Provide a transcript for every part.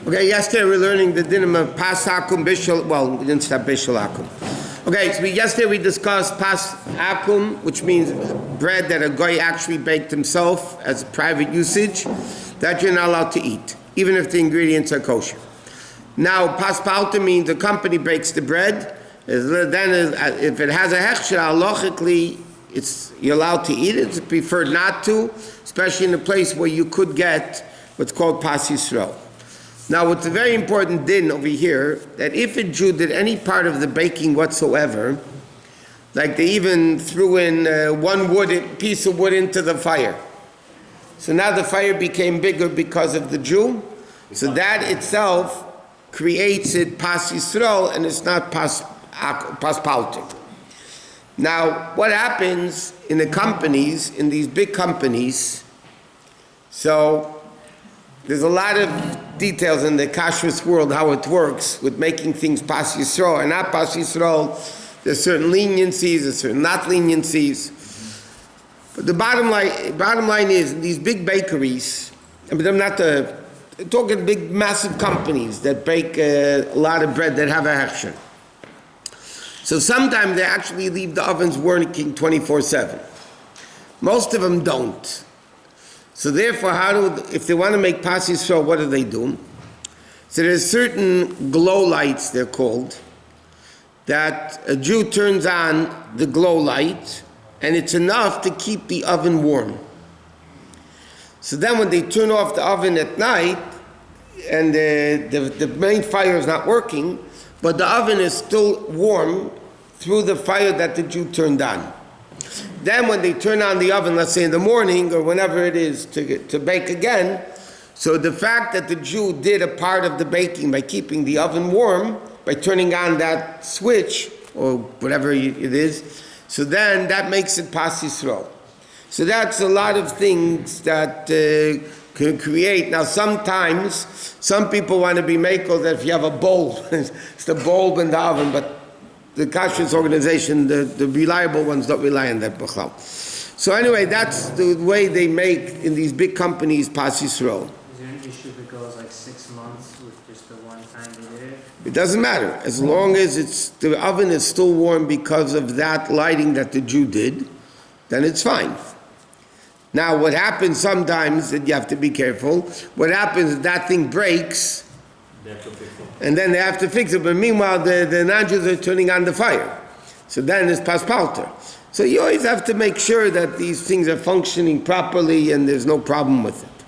Okay, yesterday we were learning the dinim of pas akum bishul. Well, we didn't start bishul akum. Okay, so yesterday we discussed pas akum, which means bread that a guy actually baked himself as private usage, that you're not allowed to eat, even if the ingredients are kosher. Now, pas palta means the company bakes the bread. Then, if it has a hechsher, halachically, you're allowed to eat it. It's preferred not to, especially in a place where you could get what's called pas Yisrael. Now, what's a very important din over here, that if a Jew did any part of the baking whatsoever, like they even threw in one piece of wood into the fire. So now the fire became bigger because of the Jew. So that itself creates it pas Yisrael, and it's not pas palta. Now, what happens in the companies, in these big companies, so there's a lot of details in the kashrus world how it works with making things pas Yisrael and not pas Yisrael. There's certain leniencies, there's certain not leniencies. But the bottom line is, these big bakeries, but I'm not talking big massive companies that bake a lot of bread that have a hechsher. So sometimes they actually leave the ovens working 24/7. Most of them don't. So therefore, if they want to make pas Yisrael, what do? So there's certain glow lights, they're called, that a Jew turns on the glow light, and it's enough to keep the oven warm. So then when they turn off the oven at night, and the main fire is not working, but the oven is still warm through the fire that the Jew turned on. Then when they turn on the oven, let's say in the morning or whenever it is to bake again, so the fact that the Jew did a part of the baking by keeping the oven warm, by turning on that switch or whatever it is, so then that makes it pas Yisrael. So that's a lot of things that can create. Now sometimes, some people want to be makel that if you have a bowl, it's the bulb in the oven, but the kashrus organization, the reliable ones don't rely on that b'chlal. So anyway, that's the way they make in these big companies pas Yisrael. Is there an issue if it goes like 6 months with just the one time they did it? It doesn't matter. As long as the oven is still warm because of that lighting that the Jew did, then it's fine. Now what happens sometimes, that you have to be careful, what happens is that thing breaks, and then they have to fix it, but meanwhile the non-Jews are turning on the fire. So then it's pas palta. So you always have to make sure that these things are functioning properly and there's no problem with it.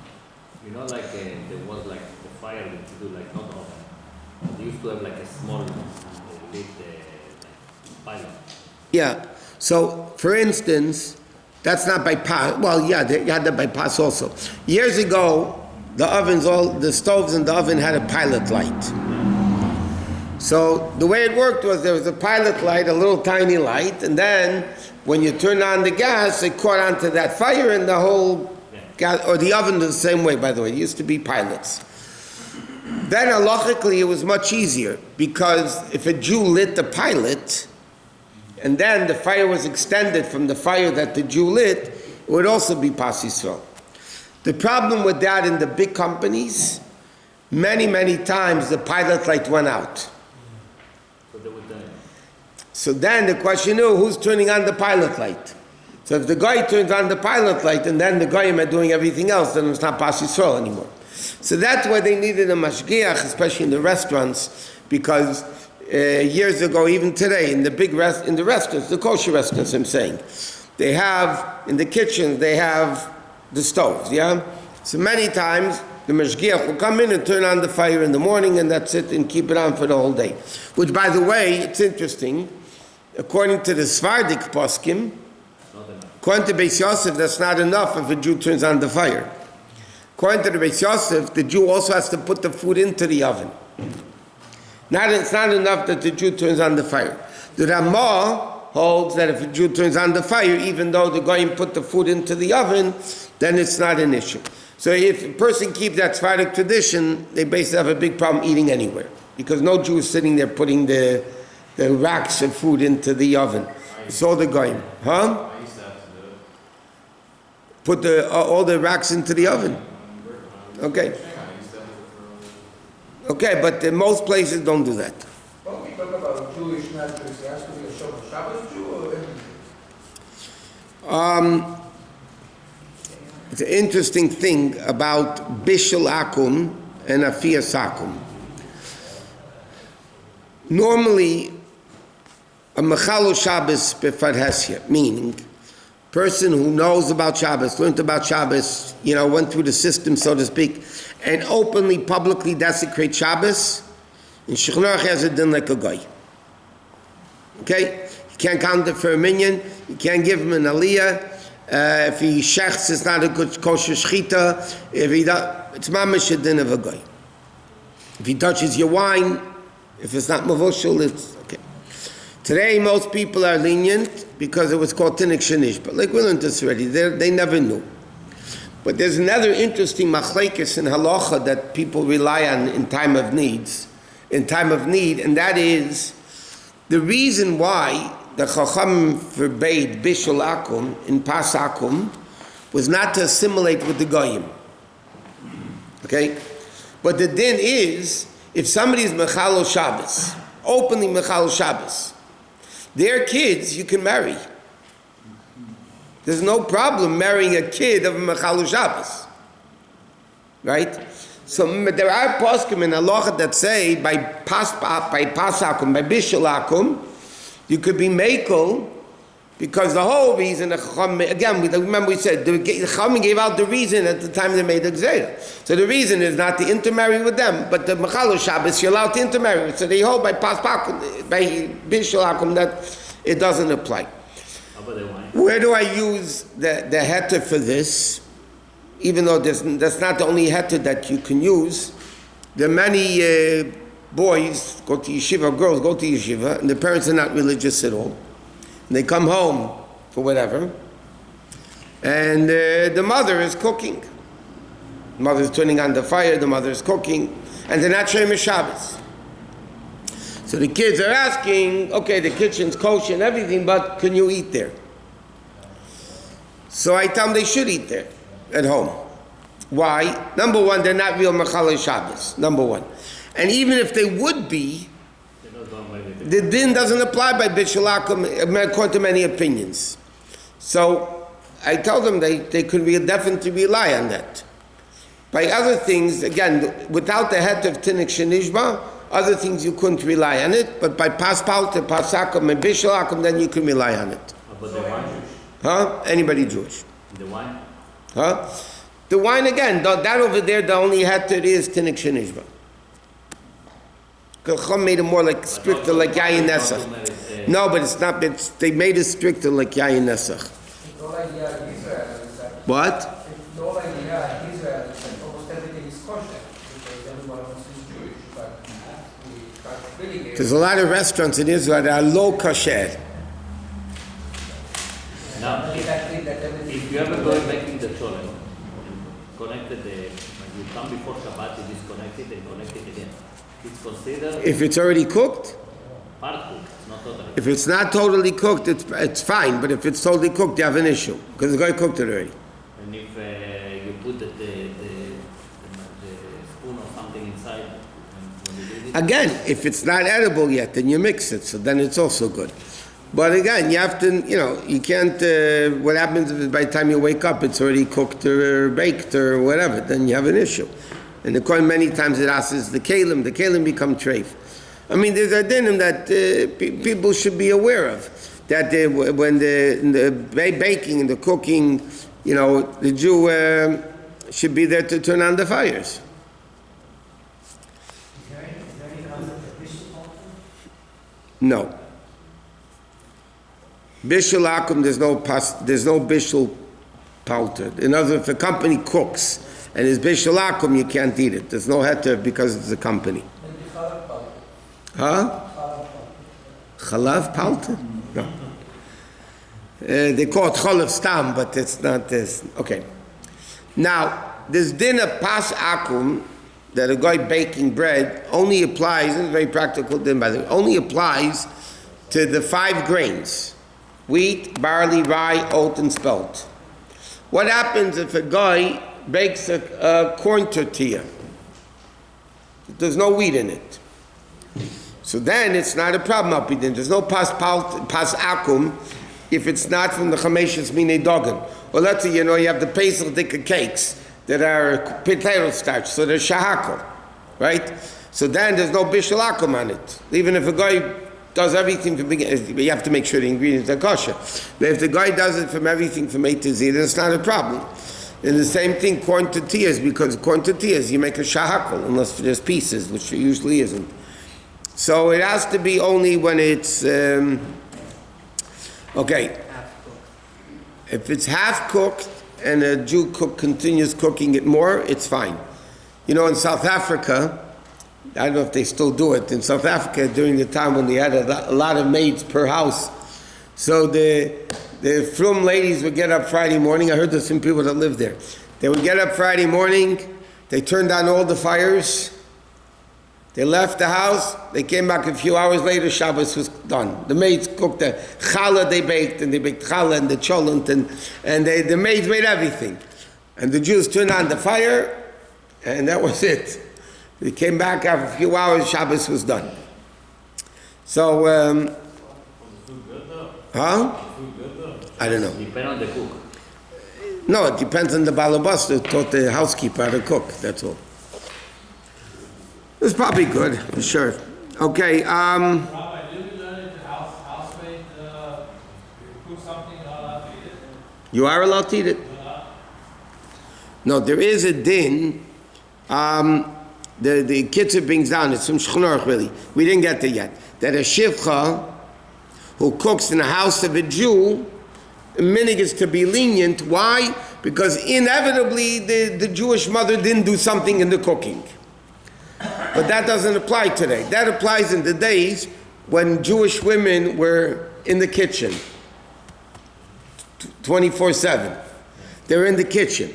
You know, like there was like the fire that you do, like not oven. They used to have like a small lit pilot. Yeah. So for instance, that's not by pas. Well, yeah, you had that by pas also. Years ago, the stoves in the oven had a pilot light. So the way it worked was there was a pilot light, a little tiny light, and then when you turn on the gas, it caught onto that fire, and the whole gas, or the oven was the same way, by the way. It used to be pilots. Then halachically it was much easier, because if a Jew lit the pilot, and then the fire was extended from the fire that the Jew lit, it would also be pas Yisrael. The problem with that in the big companies, many times the pilot light went out. So then the question is, who's turning on the pilot light? So if the guy turns on the pilot light and then the goyim are doing everything else, then it's not pas Yisrael anymore. So that's why they needed a mashgiach, especially in the restaurants, because years ago, even today, in the restaurants, the kosher restaurants, I'm saying, they have, in the kitchens, they have the stoves, yeah? So many times, the mashgiach will come in and turn on the fire in the morning, and that's it, and keep it on for the whole day. Which, by the way, it's interesting, according to the Sephardic poskim, according to Bais Yosef, that's not enough if a Jew turns on the fire. According to the Bais Yosef, the Jew also has to put the food into the oven. It's not enough that the Jew turns on the fire. The Ramah holds that if a Jew turns on the fire, even though the Goyim put the food into the oven, then it's not an issue. So if a person keeps that Sephardic tradition, they basically have a big problem eating anywhere, because no Jew is sitting there putting the racks of food into the oven. It's all the Goyim. Huh? Put all the racks into the oven. Okay. Okay, but most places don't do that. When we talk about Jewish, not Jewish, it has to be a Shabbos Jew or It's an interesting thing about Bishul Akum and Afiyas Akum. Normally, a Mechalo Shabbos b'Farhesya, meaning person who knows about Shabbos, learned about Shabbos, went through the system, so to speak, and openly, publicly desecrate Shabbos, in Shechnarach has a din like a guy. Okay? You can't count it for a minyan, you can't give him an aliyah, if he shechts, it's not a good kosher shchita, if he does, it's mamash a din of a guy. If he touches your wine, if it's not mavushal, it's okay. Today, most people are lenient because it was called tinik shenish, but like we learned this already, they never knew. But there's another interesting machlekes in halacha that people rely on in time of need, and that is the reason why the Chacham forbade Bishul Akum in Pas Akum was not to assimilate with the Goyim. Okay? But the din is, if somebody is Mechalo Shabbos, openly Mechalo Shabbos, their kids you can marry. There's no problem marrying a kid of a Mechalo Shabbos. Right? So there are poskim in halacha that say by Pas Akum, by Bishul Akum, you could be mekel, because the whole reason, again, remember we said, the Chachamim gave out the reason at the time they made the Gzeira. So the reason is not to intermarry with them, but the Mechalo Shabbos, you're allowed to intermarry. So they hold by Bishul Akum that it doesn't apply. Where do I use the heter for this? Even though that's not the only heter that you can use, there are many boys go to yeshiva, girls go to yeshiva, and the parents are not religious at all. And they come home for whatever, and the mother is cooking. The mother is turning on the fire, the mother is cooking, and they're not Shem Shabbos. So the kids are asking, okay, the kitchen's kosher and everything, but can you eat there? So I tell them they should eat there, at home. Why? Number one, they're not real Mechalei Shabbos, number one. And even if they would be, the din doesn't apply by Bishul Akum according to many opinions. So I tell them they could definitely rely on that. By other things, again, without the head of Tinik Shenishba, other things you couldn't rely on it, but by Pas Palta, Pas Akum, and Bishul Akum, then you can rely on it. But the wine? Huh? Anybody Jewish. The wine? Huh? The wine, again, that over there, the only heter is Tinik Shenishba. Chacham made it more like stricter, like Yayin Nesach. No, but it's not. They made it stricter, like Yayin Nesach. What? almost everything is kosher because everyone else is Jewish, but we really There's a lot of restaurants in Israel that are low kosher. Now, if you ever go making the cholent and connected when you come before Chabad, you disconnect it and connect it again. It's considered If it's already cooked, part cooked, it's not totally. if it's not totally cooked, it's fine. But if it's totally cooked, you have an issue because the guy cooked it already. And if you put the spoon or something inside, when you do it, Again, if it's not edible yet, then you mix it, so then it's also good. But again, you have to, you can't, what happens if by the time you wake up, it's already cooked or baked or whatever, then you have an issue. And the Kohen many times it asks the kalim become treif. I mean, there's a dinim that people should be aware of, that when the baking and the cooking, the Jew should be there to turn on the fires. Is there any concept of bishul also? No. Bishul akum, there's no bishul palter. In other words, if a company cooks and it's bishul akum, you can't eat it. There's no heter because it's a company. maybe halal palter. Huh? Chalav palter? No. They call it chalav stam, but it's not this. Okay. Now, this din of pas akum, that a guy baking bread, only applies, and it's very practical din by the way, only applies to the 5 grains. Wheat, barley, rye, oat, and spelt. What happens if a guy bakes a corn tortilla? There's no wheat in it. So then it's not a problem up in. There's no pas akum if it's not from the chameshes minei dogan. Or let's say, you have the pesach dika cakes that are potato starch, so they're shahakol, right? So then there's no bishul akum on it. Even if a guy does everything from beginning, you have to make sure the ingredients are kosher. But if the guy does it from everything from A to Z, then it's not a problem. And the same thing, corn tortillas, because corn tortillas, you make a shahakol, unless there's pieces, which there usually isn't. So it has to be only when it's, okay, Half cooked. if it's half cooked and a Jew continues cooking it more, it's fine. In South Africa, I don't know if they still do it, in South Africa during the time when they had a lot of maids per house, so the frum ladies would get up Friday morning. I heard there's some people that live there. They would get up Friday morning, they turned on all the fires, they left the house, they came back a few hours later, Shabbos was done. The maids cooked the challah, they baked challah and the cholent, and the maids made everything. And the Jews turned on the fire, and that was it. They came back after a few hours, Shabbos was done. So, I don't know. Depend on the cook. No, it depends on the balabas who taught the housekeeper how to cook, that's all. It's probably good, for sure. Okay, Rabbi, did we learn that housemaid cook something and not allowed to eat it? you are allowed to eat it. No, there is a din. The Kitzur brings down, it's from Shchunorach really. We didn't get there yet. That a shivcha who cooks in the house of a Jew, minig is to be lenient. Why? Because inevitably the Jewish mother didn't do something in the cooking. But that doesn't apply today. That applies in the days when Jewish women were in the kitchen 24/7. They're in the kitchen.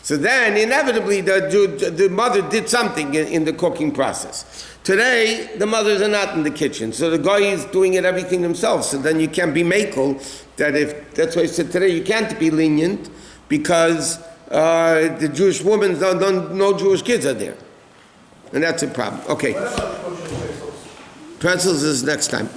So then, inevitably, the mother did something in the cooking process. Today, the mothers are not in the kitchen, so the guy is doing everything himself. So then you can't be makel. That's why I said today you can't be lenient because the Jewish women, no Jewish kids are there, and that's a problem. Okay. What about the kosher pretzels? Pretzels is next time.